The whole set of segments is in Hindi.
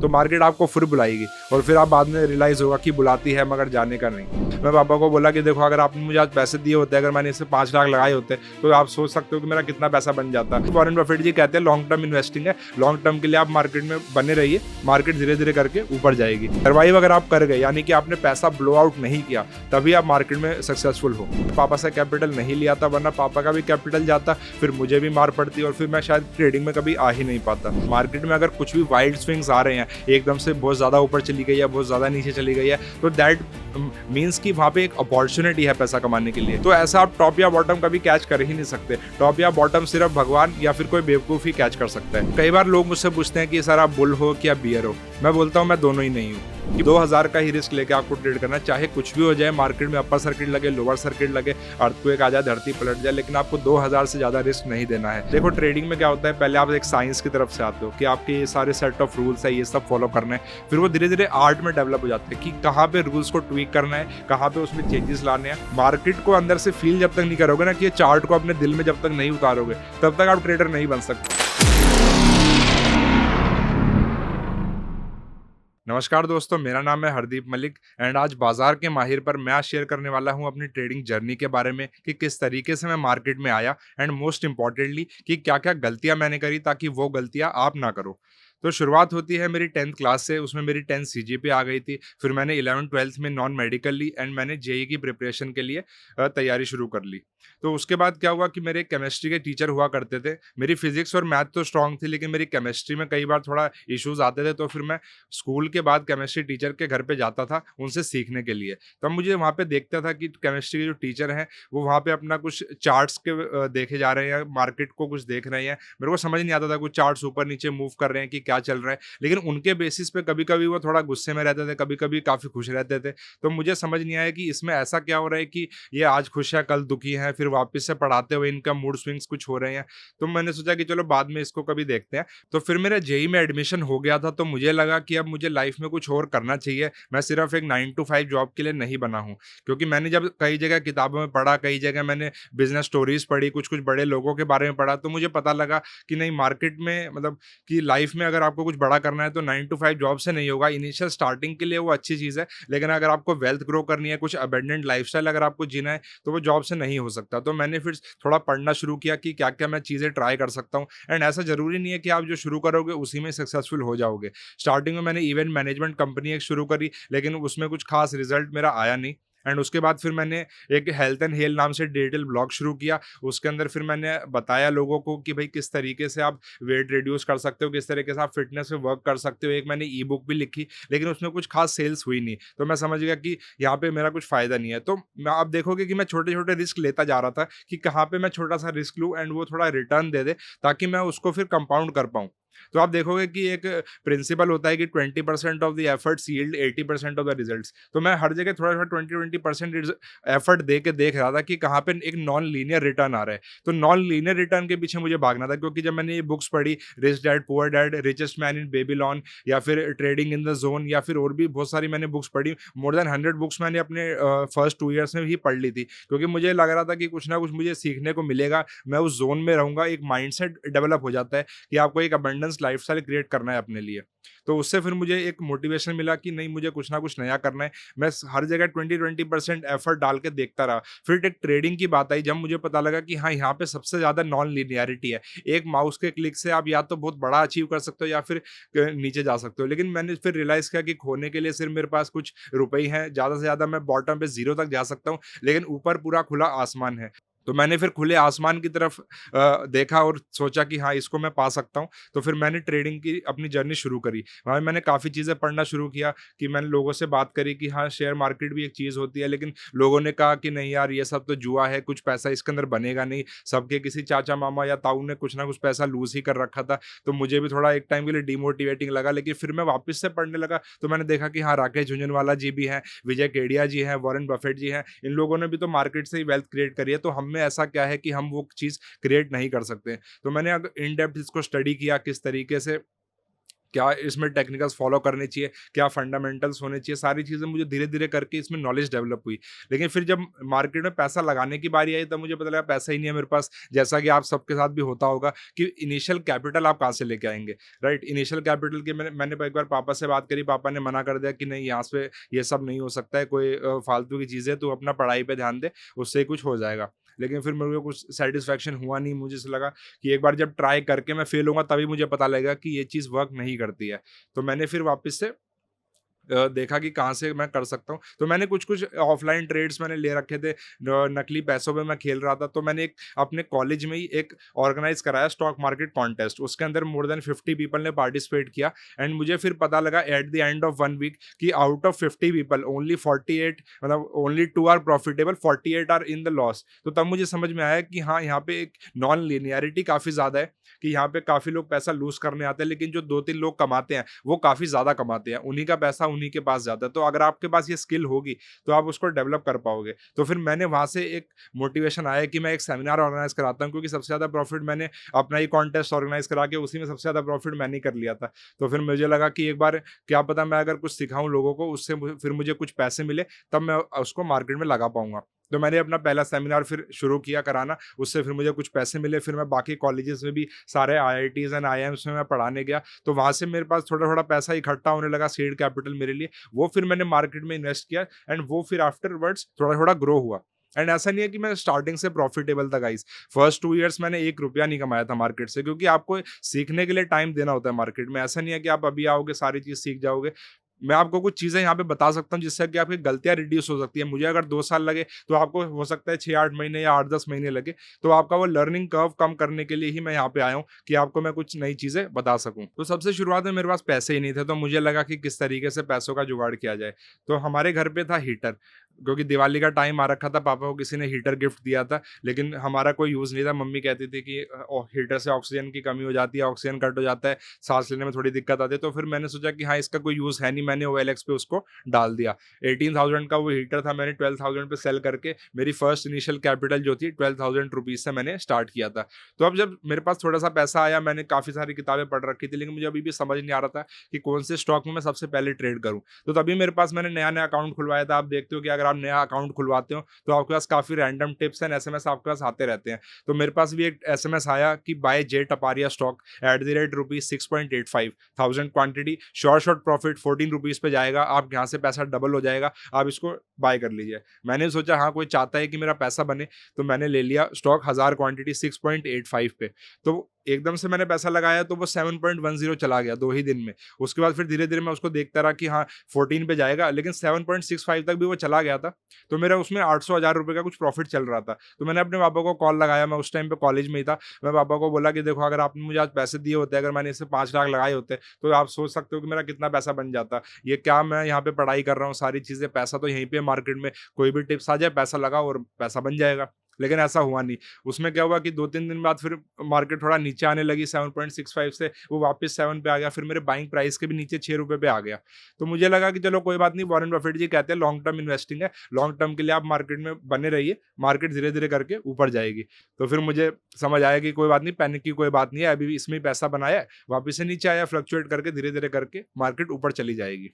तो मार्केट आपको फिर बुलाएगी और फिर आप बाद में रियलाइज़ होगा कि बुलाती है मगर जाने का नहीं। मैं पापा को बोला कि देखो अगर आपने मुझे आज पैसे दिए होते, अगर मैंने इससे 5 लाख लगाए होते तो आप सोच सकते हो कि मेरा कितना पैसा बन जाता। वॉरेन बफेट जी कहते हैं लॉन्ग टर्म इन्वेस्टिंग है, लॉन्ग टर्म के लिए आप मार्केट में बने रहिए, मार्केट धीरे धीरे करके ऊपर जाएगी। सर्वाइव अगर आप कर गए यानी कि आपने पैसा ब्लो आउट नहीं किया तभी आप मार्केट में सक्सेसफुल हो। पापा से कैपिटल नहीं लिया था, वरना पापा का भी कैपिटल जाता, फिर मुझे भी मार पड़ती और फिर मैं शायद ट्रेडिंग में कभी आ ही नहीं पाता। मार्केट में अगर कुछ भी वाइल्ड स्विंग्स आ रहे हैं, एकदम से बहुत ज़्यादा ऊपर चली गई है, बहुत ज़्यादा नीचे चली गई है, तो दैट मीन्स कि वहाँ पे एक अपॉर्चुनिटी है पैसा कमाने के लिए। तो ऐसा आप टॉप या बॉटम कभी कैच कर ही नहीं सकते। टॉप या बॉटम सिर्फ भगवान या फिर कोई बेवकूफ़ ही कैच कर सकता है। कई बार लोग मुझसे पूछते हैं कि सर आप बुल हो क्या बियर हो। मैं बोलता हूँ मैं दोनों ही नहीं हूँ। 2000 का ही रिस्क लेके आपको ट्रेड करना, चाहे कुछ भी हो जाए, मार्केट में अपर सर्किट लगे, लोअर सर्किट लगे, अर्थक्वेक आ जाए, धरती पलट जाए, लेकिन आपको 2000 से ज़्यादा रिस्क नहीं देना है। देखो ट्रेडिंग में क्या होता है, पहले आप एक साइंस की तरफ से आते हो कि आपके ये सारे सेट ऑफ रूल्स है, ये सब फॉलो करना है, फिर वो धीरे धीरे आर्ट में डेवलप हो जाते हैं कि कहाँ पे रूल्स को ट्वीक करना है, कहाँ पे उसमें चेंजेस लाने हैं। मार्केट को अंदर से फील जब तक नहीं करोगे ना, कि ये चार्ट को अपने दिल में जब तक नहीं उतारोगे तब तक आप ट्रेडर नहीं बन सकते। नमस्कार दोस्तों, मेरा नाम है हरदीप मलिक एंड आज बाजार के माहिर पर मैं आज शेयर करने वाला हूं अपनी ट्रेडिंग जर्नी के बारे में कि किस तरीके से मैं मार्केट में आया एंड मोस्ट इंपॉर्टेंटली कि क्या क्या गलतियां मैंने करी ताकि वो गलतियां आप ना करो। तो शुरुआत होती है मेरी 10th क्लास से, उसमें मेरी 10 सीजीपीए आ गई थी। फिर मैंने 11th-12th में नॉन मेडिकल ली एंड मैंने जेई की प्रिपरेशन के लिए तैयारी शुरू कर ली। तो उसके बाद क्या हुआ कि मेरे केमिस्ट्री के टीचर हुआ करते थे। मेरी फिजिक्स और मैथ तो स्ट्रांग थी, लेकिन मेरी केमिस्ट्री में कई बार थोड़ा इश्यूज आते थे, तो फिर मैं स्कूल के बाद केमिस्ट्री टीचर के घर पे जाता था उनसे सीखने के लिए। तब मुझे वहाँ पे देखता था कि केमिस्ट्री के जो टीचर हैं वो वहाँ पे अपना कुछ चार्ट्स के देखे जा रहे हैं, मार्केट को कुछ देख रहे हैं। मेरे को समझ नहीं आता था कुछ चार्ट्स ऊपर नीचे मूव कर रहे हैं कि क्या चल रहा है, लेकिन उनके बेसिस पे कभी कभी वो थोड़ा गुस्से में रहते थे, कभी कभी काफ़ी खुश रहते थे। तो मुझे समझ नहीं आया कि इसमें ऐसा क्या हो रहा है कि ये आज खुश है कल दुखी है, फिर वापस से पढ़ाते हुए इनका मूड स्विंग्स कुछ हो रहे हैं। तो मैंने सोचा कि चलो बाद में इसको कभी देखते हैं। तो फिर मेरा जेई में एडमिशन हो गया था, तो मुझे लगा कि अब मुझे लाइफ में कुछ और करना चाहिए। मैं सिर्फ एक 9 to 5 जॉब के लिए नहीं बना हूँ, क्योंकि मैंने जब कई जगह किताबों में पढ़ा, कई जगह मैंने बिजनेस स्टोरीज पढ़ी, कुछ कुछ बड़े लोगों के बारे में पढ़ा, तो मुझे पता लगा कि नहीं, मार्केट में मतलब कि लाइफ में अगर आपको कुछ बड़ा करना है तो 9 to 5 जॉब से नहीं होगा। इनिशियल स्टार्टिंग के लिए वो अच्छी चीज़ है, लेकिन अगर आपको वेल्थ ग्रो करनी है, कुछ अबेंडेंट लाइफस्टाइल अगर आपको जीना है, तो वो जॉब से नहीं हो सकता। तो मैंने फिर थोड़ा पढ़ना शुरू किया कि क्या क्या मैं चीज़ें ट्राई कर सकता हूँ। एंड ऐसा ज़रूरी नहीं है कि आप जो शुरू करोगे उसी में सक्सेसफुल हो जाओगे। स्टार्टिंग में मैंने इवेंट मैनेजमेंट कंपनी एक शुरू करी, लेकिन उसमें कुछ खास रिजल्ट मेरा आया नहीं। एंड उसके बाद फिर मैंने एक हेल्थ एंड हेल नाम से डिजिटल ब्लॉग शुरू किया। उसके अंदर फिर मैंने बताया लोगों को कि भाई किस तरीके से आप वेट रिड्यूस कर सकते हो, किस तरीके से आप फिटनेस पे वर्क कर सकते हो। एक मैंने ई बुक भी लिखी, लेकिन उसमें कुछ खास सेल्स हुई नहीं। तो मैं समझ गया कि यहाँ पे मेरा कुछ फ़ायदा नहीं है। तो मैं आप देखोगे कि मैं छोटे छोटे रिस्क लेता जा रहा था कि कहाँ पे मैं छोटा सा रिस्क लूँ एंड वो थोड़ा रिटर्न दे दे, ताकि मैं उसको फिर कंपाउंड कर पाऊँ। तो आप देखोगे कि एक प्रिंसिपल होता है कि 20% of the efforts yield 80% of the results. तो मैं हर जगह थोड़ा थोड़ा 20% एफर्ट दे के देख रहा था कि कहाँ पे एक नॉन लीनियर रिटर्न आ रहा है। तो नॉन लीनियर रिटर्न के पीछे मुझे भागना था, क्योंकि जब मैंने ये बुक्स पढ़ी, rich dad poor dad, richest man in Babylon, या फिर ट्रेडिंग इन द जोन, या फिर और भी बहुत सारी मैंने बुक्स पढ़ी। मोर देन 100 बुक्स मैंने अपने फर्स्ट 2 ईयर्स में ही पढ़ ली थी, क्योंकि मुझे लग रहा था कि कुछ ना कुछ मुझे सीखने को मिलेगा, मैं उस जोन में रहूंगा। एक माइंडसेट डेवलप हो जाता है कि आपको एक अबंडेंस लाइफस्टाइल क्रिएट करना है अपने लिए। तो उससे फिर मुझे एक मोटिवेशन मिला कि नहीं, मुझे कुछ ना कुछ नया करना है। मैं हर जगह 20% एफर्ट डाल के देखता रहा। फिर एक ट्रेडिंग की बात आई, जब मुझे पता लगा कि हाँ, यहाँ पे सबसे ज़्यादा नॉन लीनियरिटी है। एक माउस के क्लिक से आप या तो बहुत बड़ा अचीव कर सकते हो या फिर नीचे जा सकते हो। लेकिन मैंने फिर रियलाइज़ किया कि खोने के लिए सिर्फ मेरे पास कुछ रुपए ही हैं। ज़्यादा से ज़्यादा मैं बॉटम पे ज़ीरो तक जा सकता हूँ, लेकिन ऊपर पूरा खुला आसमान है। तो मैंने फिर खुले आसमान की तरफ देखा और सोचा कि हाँ, इसको मैं पा सकता हूँ। तो फिर मैंने ट्रेडिंग की अपनी जर्नी शुरू करी। वहाँ मैंने काफ़ी चीज़ें पढ़ना शुरू किया कि मैंने लोगों से बात करी कि हाँ, शेयर मार्केट भी एक चीज़ होती है, लेकिन लोगों ने कहा कि नहीं यार, ये सब तो जुआ है, कुछ पैसा इसके अंदर बनेगा नहीं। सबके किसी चाचा मामा या ताऊ ने कुछ ना कुछ पैसा लूज़ ही कर रखा था। तो मुझे भी थोड़ा एक टाइम के लिए डिमोटिवेटिंग लगा, लेकिन फिर मैं वापस से पढ़ने लगा तो मैंने देखा कि हाँ, राकेश झुनझुनवाला जी भी हैं, विजय केडिया जी हैं, वॉरेन बफेट जी हैं। इन लोगों ने भी तो मार्केट से ही वेल्थ क्रिएट करी है, तो हम में ऐसा क्या है कि हम वो चीज़ क्रिएट नहीं कर सकते। तो मैंने इन डेप्थ इसको स्टडी किया किस तरीके से क्या इसमें टेक्निकल्स फॉलो करने चाहिए, क्या फंडामेंटल्स होने चाहिए, सारी चीज़ें मुझे धीरे-धीरे करके इसमें नॉलेज डेवलप हुई। लेकिन फिर जब मार्केट में पैसा लगाने की बारी आई तब मुझे पता लगा पैसा ही नहीं है मेरे पास। जैसा कि आप सबके साथ भी होता होगा कि इनिशियल कैपिटल आप कहाँ से लेके आएँगे, राइट? इनिशियल कैपिटल की मैंने एक बार पापा से बात करी, पापा ने मना कर दिया कि नहीं यहाँ से ये सब नहीं हो सकता है, कोई फालतू की चीज़ है, तू अपना पढ़ाई पे ध्यान दे, उससे ही कुछ हो जाएगा। लेकिन फिर मेरे को कुछ सैटिस्फैक्शन हुआ नहीं, मुझे ऐसा लगा कि एक बार जब ट्राई करके मैं फेल होऊँगा तभी मुझे पता लगेगा कि ये चीज़ वर्क नहीं करती है। तो मैंने फिर वापस से देखा कि कहाँ से मैं कर सकता हूँ। तो मैंने कुछ-कुछ ऑफ़लाइन ट्रेड्स मैंने ले रखे थे, नकली पैसों पे मैं खेल रहा था। तो मैंने एक अपने कॉलेज में ही एक ऑर्गेनाइज़ कराया स्टॉक मार्केट कॉन्टेस्ट। उसके अंदर मोर देन 50 पीपल ने पार्टिसिपेट किया एंड मुझे फिर पता लगा at the end of 1 week कि आउट ऑफ 50 पीपल ओनली 48, मतलब only 2 are profitable, 48 are in the loss. तो तब मुझे समझ में आया कि हाँ, यहाँ पे एक नॉन लिनियरिटी काफ़ी ज़्यादा है कि यहाँ पे काफ़ी लोग पैसा लूज़ करने आते हैं, लेकिन जो 2-3 लोग कमाते हैं, वो काफ़ी ज़्यादा कमाते हैं। उन्हीं का पैसा उन्हीं के पास जाता है। तो अगर आपके पास ये स्किल होगी, तो आप उसको डेवलप कर पाओगे। तो फिर मैंने वहाँ से एक मोटिवेशन आया कि मैं एक सेमिनार ऑर्गेनाइज़ कराता हूँ, क्योंकि सबसे ज़्यादा प्रॉफ़िट मैंने अपना ही कॉन्टेस्ट ऑर्गेनाइज़ करा के उसी में सबसे ज़्यादा प्रॉफ़िट मैंने ही कर लिया था। तो फिर मुझे लगा कि एक बार क्या पता मैं अगर कुछ सिखाऊँ लोगों को, उससे फिर मुझे कुछ पैसे मिले, तब मैं उसको मार्केट में लगा पाऊँगा। तो मैंने अपना पहला सेमिनार फिर शुरू किया कराना, उससे फिर मुझे कुछ पैसे मिले, फिर मैं बाकी कॉलेजेस में भी सारे आईआईटीज़ एंड आईआईएम्स में मैं पढ़ाने गया, तो वहाँ से मेरे पास थोड़ा-थोड़ा पैसा इकट्ठा होने लगा, सीड कैपिटल मेरे लिए, वो फिर मैंने मार्केट में इन्वेस्ट किया एंड वो फिर आफ्टरवर्ड्स थोड़ा-थोड़ा ग्रो हुआ। एंड ऐसा नहीं है कि मैं स्टार्टिंग से प्रॉफिटेबल था गाइस, फर्स्ट 2 इयर्स मैंने ₹1 नहीं कमाया था मार्केट से, क्योंकि आपको सीखने के लिए टाइम देना होता है मार्केट में, ऐसा नहीं है कि आप अभी आओगे सारी चीज़ सीख जाओगे। मैं आपको कुछ चीज़ें यहाँ पे बता सकता हूँ जिससे कि आपकी गलतियाँ रिड्यूस हो सकती है। मुझे अगर 2 साल लगे, तो आपको हो सकता है 6-8 महीने या 8-10 महीने लगे। तो आपका वो लर्निंग कर्व कम करने के लिए ही मैं यहाँ पे आया हूँ कि आपको मैं कुछ नई चीज़ें बता सकूँ। तो सबसे शुरुआत में मेरे पास पैसे ही नहीं थे, तो मुझे लगा कि किस तरीके से पैसों का जुगाड़ किया जाए। तो हमारे घर पे था हीटर, क्योंकि दिवाली का टाइम आ रखा था, पापा को किसी ने हीटर गिफ्ट दिया था, लेकिन हमारा कोई यूज़ नहीं था। मम्मी कहती थी कि हीटर से ऑक्सीजन की कमी हो जाती है, ऑक्सीजन कट हो जाता है, साँस लेने में थोड़ी दिक्कत आती है। तो फिर मैंने सोचा कि हाँ, इसका कोई यूज़ है नहीं, मैंने ओएलएक्स पे उसको डाल दिया। 18,000 का वो हीटर था, मैंने 12,000 पे सेल करके मेरी फर्स्ट इनिशियल कैपिटल जो थी 12,000 रुपीज़ से मैंने स्टार्ट किया था। तो अब जब मेरे पास थोड़ा-सा पैसा आया, मैंने काफ़ी सारी किताबें पढ़ रखी थी, लेकिन मुझे अभी भी समझ नहीं आ रहा था कि कौन से स्टॉक में मैं सबसे पहले ट्रेड करूँ। तो तभी मेरे पास मैंने नया-नया अकाउंट खुलवाया था। आप देखते हो कि अगर आप नया अकाउंट खुलवाते हो, तो आपके पास काफ़ी रैंडम टिप्स एंड एसएमएस आपके पास आते रहते हैं। तो मेरे पास भी एक एसएमएस आया कि buy J Taparia stock at the rate rupees 6.85 thousand quantity, short profit 14 rupees पे जाएगा, आप यहाँ से पैसा डबल हो जाएगा, आप इसको बाय कर लीजिए। मैंने सोचा हाँ, कोई चाहता है कि मेरा पैसा बने, तो मैंने ले लिया स्टॉक 1000 क्वांटिटी 6.85 पे। तो एकदम से मैंने पैसा लगाया तो वो 7.10 चला गया 2 ही दिन में। उसके बाद फिर धीरे-धीरे मैं उसको देखता रहा कि हाँ, 14 पे जाएगा, लेकिन 7.65 तक भी वो चला गया था। तो मेरा उसमें 800 हज़ार रुपए का कुछ प्रॉफिट चल रहा था। तो मैंने अपने पापा को कॉल लगाया, मैं उस टाइम पे कॉलेज में ही था। मैं पापा को बोला कि देखो, अगर आपने मुझे आज पैसे दिए होते, अगर मैंने इससे 5 लाख लगाए होते, तो आप सोच सकते हो कि मेरा कितना पैसा बन जाता। ये क्या मैं यहाँ पे पढ़ाई कर रहा हूँ, सारी चीज़ें, पैसा तो यहीं पे है मार्केट में, कोई भी टिप्स आ जाए, पैसा लगाओ और पैसा बन जाएगा। लेकिन ऐसा हुआ नहीं। उसमें क्या हुआ कि 2-3 दिन बाद फिर मार्केट थोड़ा नीचे आने लगी, 7.65 से वो वापस 7 पे आ गया, फिर मेरे बाइंग प्राइस के भी नीचे ₹6 पे आ गया। तो मुझे लगा कि चलो कोई बात नहीं, वॉरेन बफेट जी कहते हैं लॉन्ग टर्म इन्वेस्टिंग है, लॉन्ग टर्म के लिए आप मार्केट में बने रहिए, मार्केट धीरे-धीरे करके ऊपर जाएगी। तो फिर मुझे समझ आया कि कोई बात नहीं, पैनिक की कोई बात नहीं है, अभी भी इसमें ही पैसा बनाया है, वापस से नीचे आया, फ्लक्चुएट करके धीरे-धीरे करके मार्केट ऊपर चली जाएगी।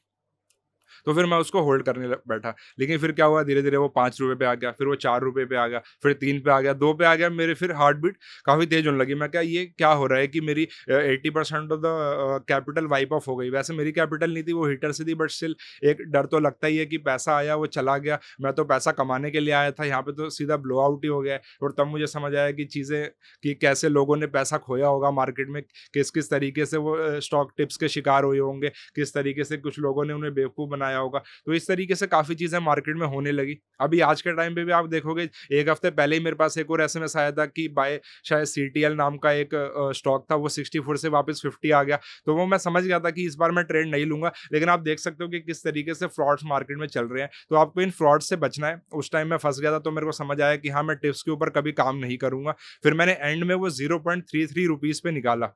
तो फिर मैं उसको होल्ड करने बैठा। लेकिन फिर क्या हुआ, धीरे-धीरे वो ₹5 पे आ गया, फिर वो ₹4 पे आ गया, फिर 3 पे आ गया, 2 पे आ गया, मेरे फिर हार्ट बीट काफ़ी तेज़ होने लगी। मैं क्या, ये क्या हो रहा है कि मेरी 80% of the capital wipe off हो गई। वैसे मेरी कैपिटल नहीं थी, वो हीटर से थी, बट स्टिल एक डर तो लगता ही है कि पैसा आया, वो चला गया। मैं तो पैसा कमाने के लिए आया था, यहाँ पे तो सीधा ब्लो आउट ही हो गया है। और तब मुझे समझ आया कि चीज़ें, कि कैसे लोगों ने पैसा खोया होगा मार्केट में, किस-किस तरीके से वो स्टॉक टिप्स के शिकार हुए होंगे, किस तरीके से कुछ लोगों ने उन्हें बेवकूफ़ बनाया होगा। तो इस तरीके से काफ़ी चीज़ें मार्केट में होने लगी। अभी आज के टाइम पे भी आप देखोगे, 1 हफ्ते पहले ही मेरे पास एक और एसएमएस आया था कि बाय शायद सीटीएल नाम का एक स्टॉक था, वो 64 से वापस 50 आ गया। तो वो मैं समझ गया था कि इस बार मैं ट्रेड नहीं लूँगा। लेकिन आप देख सकते हो कि किस तरीके से फ्रॉड्स मार्केट में चल रहे हैं। तो आपको इन फ्रॉड से बचना है। उस टाइम मैं फँस गया था, तो मेरे को समझ आया कि हाँ, मैं टिप्स के ऊपर कभी काम नहीं करूँगा। फिर मैंने एंड में वो 0.33 रुपीज़ पे निकाला।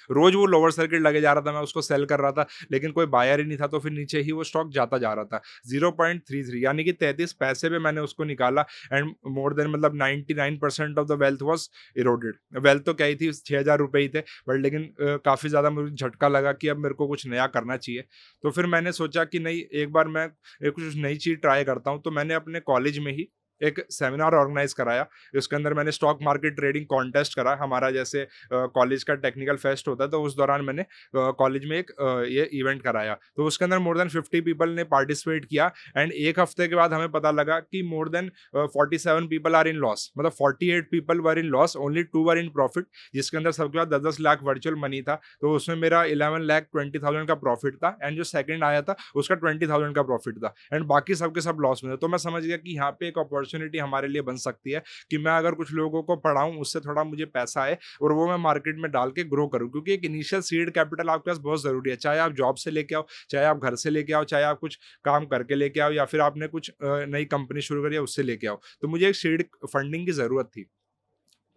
रोज़ वो लोअर सर्किट लगे जा रहा था, मैं उसको सेल कर रहा था, लेकिन कोई बायर ही नहीं था, तो फिर नीचे ही वो स्टॉक जाता जा रहा था। 0.33 यानी कि 33 पैसे पे मैंने उसको निकाला एंड मोर देन मतलब 99% of the wealth was eroded. Wealth तो क्या ही थी, 6,000 रुपए ही थे, बट लेकिन काफ़ी ज़्यादा मुझे झटका लगा कि अब मेरे को कुछ नया करना चाहिए। तो फिर मैंने सोचा कि नहीं, एक बार मैं कुछ नई चीज़ ट्राई करता हूँ, तो मैंने अपने कॉलेज में ही एक सेमिनार ऑर्गेनाइज़ कराया। उसके अंदर मैंने स्टॉक मार्केट ट्रेडिंग कॉन्टेस्ट करा। हमारा जैसे कॉलेज का टेक्निकल फेस्ट होता है, तो उस दौरान मैंने कॉलेज में एक ये इवेंट कराया। तो उसके अंदर मोर देन 50 पीपल ने पार्टिसिपेट किया एंड 1 हफ्ते के बाद हमें पता लगा कि more than 47 people are in loss, मतलब 48 people were in loss, only 2 were in profit, जिसके अंदर सबके पास 10-10 लाख वर्चुअल मनी था। तो उसमें मेरा 11,20,000 का प्रॉफिट था एंड जो सेकंड आया था उसका 20,000 का प्रॉफिट था एंड बाकी सब के सब लॉस में थे। तो मैं समझ गया कि यहाँ पे एक अपॉर्चुनिटी हमारे लिए बन सकती है कि मैं अगर कुछ लोगों को पढ़ाऊँ, उससे थोड़ा मुझे पैसा आए और वो मैं मार्केट में डाल के ग्रो करूँ, क्योंकि एक इनिशियल सीड कैपिटल आपके पास बहुत ज़रूरी है। चाहे आप जॉब से लेके आओ, चाहे आप घर से लेके आओ, चाहे आप कुछ काम करके लेके आओ, या फिर आपने कुछ नई कंपनी शुरू करी है उससे लेके आओ। तो मुझे एक सीड फंडिंग की ज़रूरत थी।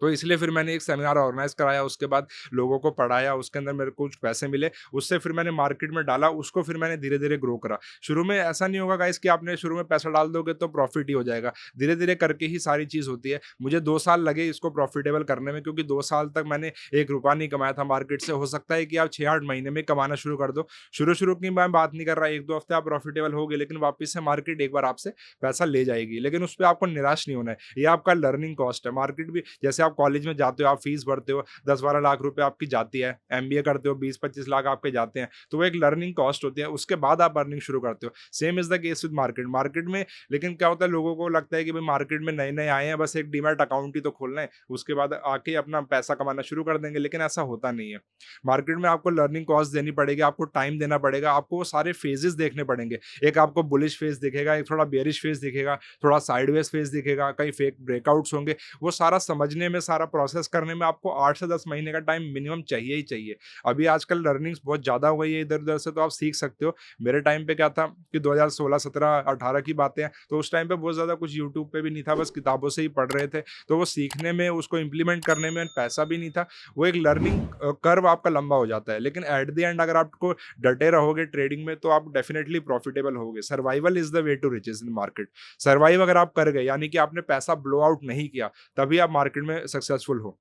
तो इसलिए फिर मैंने एक सेमिनार ऑर्गेनाइज़ कराया, उसके बाद लोगों को पढ़ाया, उसके अंदर मेरे को कुछ पैसे मिले, उससे फिर मैंने मार्केट में डाला, उसको फिर मैंने धीरे-धीरे ग्रो करा। शुरू में ऐसा नहीं होगा गाइज़ कि आपने शुरू में पैसा डाल दोगे तो प्रॉफ़िट ही हो जाएगा, धीरे-धीरे करके ही सारी चीज़ होती है। मुझे 2 साल लगे इसको प्रॉफ़िटेबल करने में, क्योंकि 2 साल तक मैंने ₹1 नहीं कमाया था मार्केट से। हो सकता है कि आप 6-8 महीने में कमाना शुरू कर दो। शुरू-शुरू की मैं बात नहीं कर रहा, 1-2 हफ्ते आप प्रॉफ़िटेबल होगे, लेकिन वापस से मार्केट एक बार आपसे पैसा ले जाएगी। लेकिन उस पे आपको निराश नहीं होना है, ये आपका लर्निंग कॉस्ट है। मार्केट भी जैसे आप कॉलेज में जाते हो, आप फीस भरते हो, 10-12 लाख रुपए आपकी जाती है, एमबीए करते हो, 20-25 लाख आपके जाते हैं, तो वो एक लर्निंग कॉस्ट होती है, उसके बाद आप अर्निंग शुरू करते हो। Same is the case with market. Market में लेकिन क्या होता है, लोगों को लगता है कि भाई मार्केट में नए-नए आए हैं, बस एक डीमैट अकाउंट ही तो खोलना है, उसके बाद आके अपना पैसा कमाना शुरू कर देंगे, लेकिन ऐसा होता नहीं है। मार्केट में आपको लर्निंग कॉस्ट देनी पड़ेगी, आपको टाइम देना पड़ेगा, आपको वो सारे फेजेज़ देखने पड़ेंगे। एक आपको बुलिश फेज़ दिखेगा, एक थोड़ा बेयरिश फेज़ दिखेगा, थोड़ा साइडवेज़ फेज़ दिखेगा, कहीं फेक ब्रेकआउट्स होंगे। वो सारा समझने में, सारा प्रोसेस करने में आपको 8 से 10 महीने का टाइम मिनिमम चाहिए ही चाहिए। अभी आजकल लर्निंग्स बहुत ज़्यादा हो गई है इधर-उधर से, तो आप सीख सकते हो। मेरे टाइम पे क्या था कि 2016, 17, 18 की बातें हैं, तो उस टाइम पे बहुत ज़्यादा कुछ यूट्यूब पे भी नहीं था, बस किताबों से ही पढ़ रहे थे। तो वो सीखने में, उसको इम्प्लीमेंट करने में पैसा भी नहीं था। वो एक लर्निंग कर्व आपका लंबा हो जाता है। लेकिन एट द एंड अगर आपको डटे रहोगे ट्रेडिंग में, तो आप डेफिनिटली प्रॉफिटेबल होगे। Survival is the way to riches in market. Survive अगर आप कर गए, यानी कि आपने पैसा ब्लो आउट नहीं किया, तभी आप मार्केट में सक्सेसफुल हो।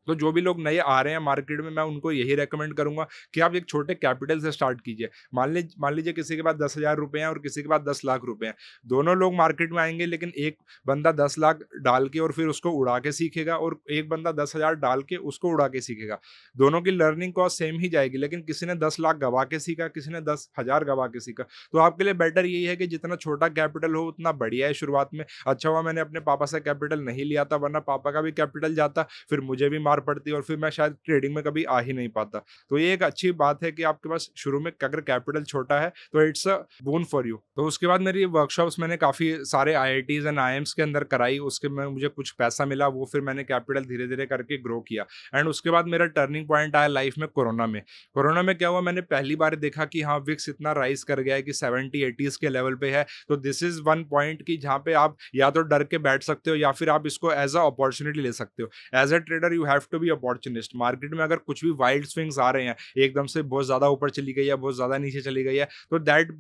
तो जो भी लोग नए आ रहे हैं मार्केट में, मैं उनको यही रेकमेंड करूँगा कि आप एक छोटे कैपिटल से स्टार्ट कीजिए। मान लीजिए किसी के पास 10,000 रुपए हैं और किसी के पास 10 लाख रुपए हैं। दोनों लोग मार्केट में आएँगे, लेकिन एक बंदा 10 लाख डाल के और फिर उसको उड़ा के सीखेगा, और एक बंदा 10,000 डाल के उसको उड़ा के सीखेगा। दोनों की लर्निंग कॉस्ट सेम ही जाएगी, लेकिन किसी ने 10 लाख गँवा के सीखा, किसी ने 10,000 गँवा के सीखा। तो आपके लिए बेटर यही है कि जितना छोटा कैपिटल हो उतना बढ़िया है शुरुआत में। अच्छा हुआ मैंने अपने पापा से कैपिटल नहीं लिया था, वरना पापा का भी कैपिटल जाता, फिर मुझे भी मार पड़ती और फिर मैं शायद ट्रेडिंग में कभी आ ही नहीं पाता। तो ये एक अच्छी बात है कि आपके पास शुरू में अगर कैपिटल छोटा है तो it's a bone for you. तो उसके बाद मेरी वर्कशॉप्स मैंने काफ़ी सारे आईआईटीज़ एंड आईएम्स के अंदर कराई, उसके में मुझे कुछ पैसा मिला, वो फिर मैंने कैपिटल धीरे-धीरे करके ग्रो किया एंड उसके बाद मेरा टर्निंग पॉइंट आया लाइफ में कोरोना में। कोरोना में क्या हुआ, मैंने पहली बार देखा कि हाँ, विक्स इतना राइज़ कर गया है कि 70-80s के लेवल पे है। तो दिस इज़ वन पॉइंट कि जहाँ पे आप या तो डर के बैठ सकते हो, या फिर आप इसको एज़ अ अपॉर्च्युनिटी ले सकते हो। As a trader you have to be opportunist. Market में अगर कुछ भी वाइल्ड स्विंग्स आ रहे हैं, एकदम से बहुत ज़्यादा ऊपर चली गई है, बहुत ज़्यादा नीचे चली गई है, तो दैट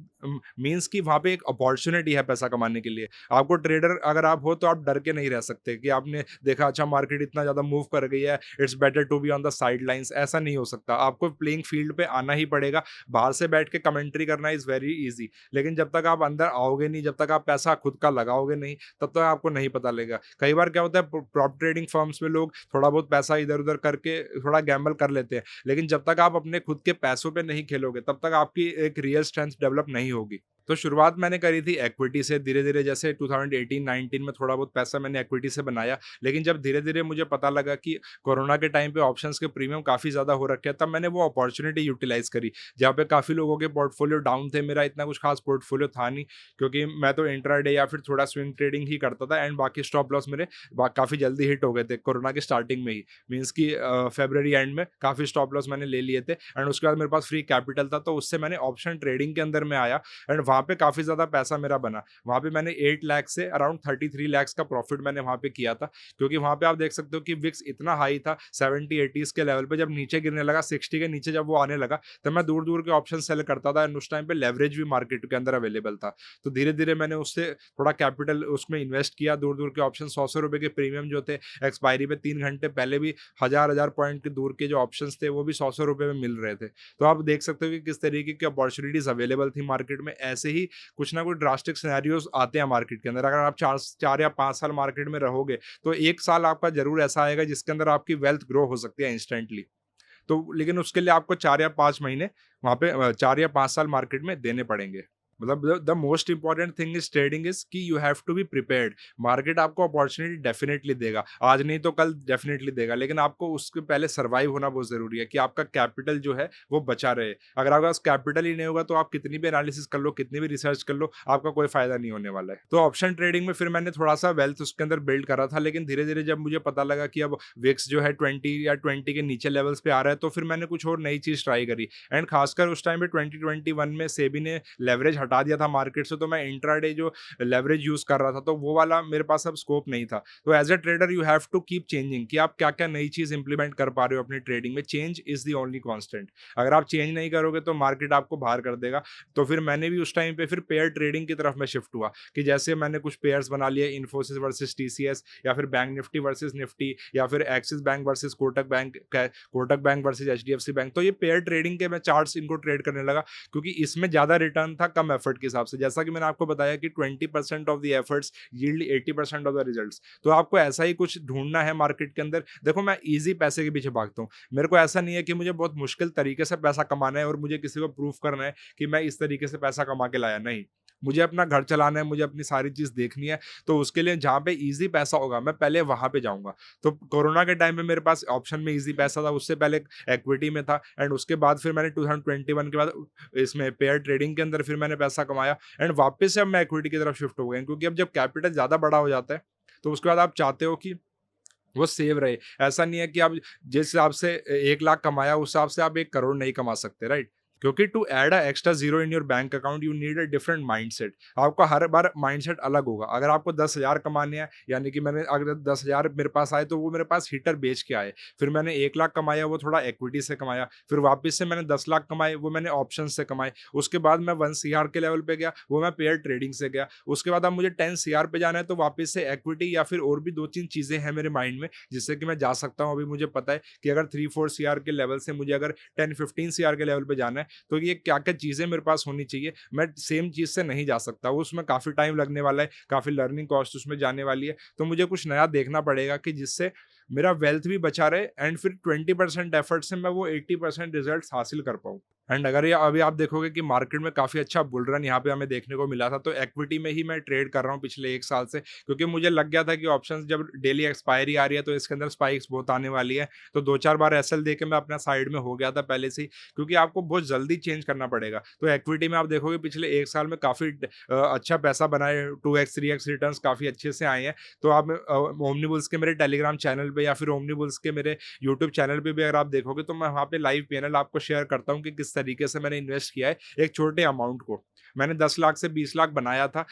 मीन्स कि वहाँ पे एक अपॉर्चुनिटी है पैसा कमाने के लिए। आपको ट्रेडर अगर आप हो, तो आप डर के नहीं रह सकते कि आपने देखा अच्छा मार्केट इतना ज़्यादा मूव कर गई है, it's better to be on the sidelines. ऐसा नहीं हो सकता, आपको प्लेइंग फील्ड पे आना ही पड़ेगा। बाहर से बैठ के कमेंट्री करना इज़ वेरी ईज़ी, लेकिन जब तक आप अंदर आओगे नहीं, जब तक आप पैसा खुद का लगाओगे नहीं, तब तक आपको नहीं पता लगेगा। कई बार क्या होता है, प्रॉप ट्रेडिंग फर्म्स में लोग थोड़ा बहुत पैसा इधर-उधर करके थोड़ा गैम्बल कर लेते हैं, लेकिन जब तक आप अपने खुद के पैसों पे नहीं खेलोगे, तब तक आपकी एक रियल स्ट्रेंथ डेवलप नहीं होगी। तो शुरुआत मैंने करी थी इक्विटी से, धीरे-धीरे जैसे 2018-19 में थोड़ा बहुत पैसा मैंने इक्विटी से बनाया, लेकिन जब धीरे-धीरे मुझे पता लगा कि कोरोना के टाइम पे ऑप्शंस के प्रीमियम काफ़ी ज़्यादा हो रखे हैं, तब मैंने वो अपॉर्च्युनिटी यूटिलाइज़ करी, जहाँ पे काफ़ी लोगों के पोर्टफोलियो डाउन थे, मेरा इतना कुछ खास पोर्टफोलियो था नहीं, क्योंकि मैं तो इंट्राडे या फिर थोड़ा स्विंग ट्रेडिंग ही करता था एंड बाकी स्टॉप लॉस मेरे काफ़ी जल्दी हिट हो गए थे कोरोना के स्टार्टिंग में ही। मीन्स कि फ़रवरी एंड में काफ़ी स्टॉप लॉस मैंने ले लिए थे एंड उसके बाद मेरे पास फ्री कैपिटल था, तो उससे मैंने ऑप्शन ट्रेडिंग के अंदर में आया एंड वहाँ पे काफ़ी ज़्यादा पैसा मेरा बना। वहाँ पे मैंने 8 लाख से अराउंड 33 लाख का प्रॉफ़िट मैंने वहाँ पे किया था, क्योंकि वहाँ पे आप देख सकते हो कि विक्स इतना हाई था 70-80s के लेवल पे, जब नीचे गिरने लगा 60 के नीचे जब वो आने लगा, तब मैं दूर-दूर के ऑप्शन सेल करता था एंड उस टाइम पे लेवरेज भी मार्केट के अंदर अवेलेबल था। तो धीरे-धीरे मैंने उससे थोड़ा कैपिटल उसमें इन्वेस्ट किया, दूर-दूर के ऑप्शन ₹100 के प्रीमियम जो थे, एक्सपायरी पे 3 घंटे पहले भी हज़ार-हज़ार पॉइंट के दूर के जो ऑप्शंस थे, वो भी ₹100 में मिल रहे थे। तो आप देख सकते हो कि किस तरीके की अपॉर्च्युनिटीज़ अवेलेबल थी मार्केट में। ऐसे ही कुछ ना कुछ ड्रास्टिक सिनेरियोज़ आते हैं मार्केट के अंदर। अगर आप 4 या 5 साल मार्केट में रहोगे, तो 1 साल आपका ज़रूर ऐसा आएगा जिसके अंदर आपकी वेल्थ ग्रो हो सकती है इंस्टेंटली। तो लेकिन उसके लिए आपको 4 या 5 महीने वहाँ पे 4 या 5 साल मार्केट में देने पड़ेंगे। मतलब the most important thing is trading is कि you have to be prepared. Market आपको अपॉर्च्युनिटी डेफिनिटली देगा। आज नहीं तो कल डेफिनिटली देगा, लेकिन आपको उसके पहले सर्वाइव होना बहुत ज़रूरी है कि आपका कैपिटल जो है वो बचा रहे। अगर आपके पास कैपिटल ही नहीं होगा, तो आप कितनी भी एनालिसिस कर लो, कितनी भी रिसर्च कर लो, आपका कोई फ़ायदा नहीं होने वाला है। तो ऑप्शन ट्रेडिंग में फिर मैंने थोड़ा-सा वेल्थ उसके अंदर बिल्ड करा था, लेकिन धीरे-धीरे जब मुझे पता लगा कि अब विक्स जो है 20 या 20 के नीचे लेवल्स पे आ रहा है, तो फिर मैंने कुछ और नई चीज़ ट्राई करी। एंड खासकर उस टाइम पे 2021 में सेबी ने लेवरेज हटा दिया था मार्केट से, तो मैं इंट्राडे जो लेवरेज यूज़ कर रहा था, तो वो वाला मेरे पास अब स्कोप नहीं था। तो as a trader you have to keep changing कि आप क्या-क्या नई चीज़ इंप्लीमेंट कर पा रहे हो अपनी ट्रेडिंग में। Change is the only constant. अगर आप चेंज नहीं करोगे, तो मार्केट आपको बाहर कर देगा। तो फिर मैंने भी उस टाइम पे फिर पेयर ट्रेडिंग की तरफ मैं शिफ्ट हुआ कि जैसे मैंने कुछ पेयर्स बना लिए, इन्फोसिस वर्सेस टीसीएस, या फिर बैंक निफ्टी वर्सेस निफ्टी, या फिर axis bank versus Kotak bank versus HDFC bank. तो ये पेयर ट्रेडिंग के मैं चार्ट्स इनको ट्रेड करने लगा, क्योंकि इसमें ज़्यादा रिटर्न था कम एफर्ट के हिसाब से। जैसा कि मैंने आपको बताया कि 20% of the efforts yield 80% of the results. तो आपको ऐसा ही कुछ ढूंढना है मार्केट के अंदर। देखो, मैं ईज़ी पैसे के पीछे भागता हूँ। मेरे को ऐसा नहीं है कि मुझे बहुत मुश्किल तरीके से पैसा कमाना है और मुझे किसी को प्रूफ करना है कि मैं इस तरीके से पैसा कमा के लाया। नहीं, मुझे अपना घर चलाना है, मुझे अपनी सारी चीज़ देखनी है। तो उसके लिए जहाँ पे ईज़ी पैसा होगा, मैं पहले वहाँ पे जाऊँगा। तो कोरोना के टाइम पे मेरे पास ऑप्शन में ईज़ी पैसा था, उससे पहले इक्विटी में था, एंड उसके बाद फिर मैंने 2021 के बाद इसमें पेयर ट्रेडिंग के अंदर फिर मैंने पैसा कमाया, एंड वापस से अब मैं इक्विटी की तरफ शिफ्ट हो गया, क्योंकि अब जब कैपिटल ज़्यादा बड़ा हो जाता है, तो उसके बाद आप चाहते हो कि वो सेव रहे। ऐसा नहीं है कि आप जिस हिसाब से 1 लाख कमाया, उस हिसाब से आप 1 करोड़ नहीं कमा सकते, राइट? क्योंकि to add a extra zero in your bank account you need a different mindset. आपका हर बार माइंडसेट अलग होगा। अगर आपको 10,000 कमाने हैं, यानी कि मैंने अगर 10,000 मेरे पास आए, तो वो मेरे पास हीटर बेच के आए। फिर मैंने 1 लाख कमाया, वो थोड़ा इक्विटी से कमाया। फिर वापस से मैंने 10 लाख कमाए, वो मैंने ऑप्शन से कमाए। उसके बाद मैं 1 सीआर के लेवल पे गया, वो मैं पेयर ट्रेडिंग से गया। उसके बाद अब मुझे 10 सीआर पे जाना है, तो वापस से इक्विटी या फिर और भी 2-3 चीज़ें हैं मेरे माइंड में, जिससे कि मैं जा सकता हूँ। अभी मुझे पता है कि अगर 3-4 सीआर के लेवल से मुझे अगर 10-15 सीआर के लेवल पे जाना है, तो ये क्या-क्या चीज़ें मेरे पास होनी चाहिए। मैं सेम चीज़ से नहीं जा सकता, उसमें काफ़ी टाइम लगने वाला है, काफ़ी लर्निंग कॉस्ट उसमें जाने वाली है। तो मुझे कुछ नया देखना पड़ेगा कि जिससे मेरा वेल्थ भी बचा रहे, एंड फिर 20% एफर्ट से मैं वो 80% रिजल्ट्स हासिल कर पाऊँ। एंड अगर ये अभी आप देखोगे कि मार्केट में काफ़ी अच्छा बुल रन यहाँ पे हमें देखने को मिला था, तो इक्विटी में ही मैं ट्रेड कर रहा हूँ पिछले 1 साल से, क्योंकि मुझे लग गया था कि ऑप्शंस जब डेली एक्सपायरी आ रही है, तो इसके अंदर स्पाइक्स बहुत आने वाली है। तो 2-4 बार एसएल दे के मैं अपना साइड में हो गया था पहले से ही, क्योंकि आपको बहुत जल्दी चेंज करना पड़ेगा। तो इक्विटी में आप देखोगे पिछले 1 साल में काफ़ी अच्छा पैसा बना है, 2x 3x रिटर्न्स काफ़ी अच्छे से आए हैं। तो आप ओमनीबुल्स के मेरे टेलीग्राम चैनल पे, या फिर ओमनीबुल्स के मेरे यूट्यूब चैनल पे भी अगर आप देखोगे, तो मैं वहाँ पे लाइव पैनल आपको शेयर करता हूँ कि किस तरीके से मैंने इन्वेस्ट किया है एक छोटे अमाउंट को। मैंने 10 लाख से 20 लाख बनाया था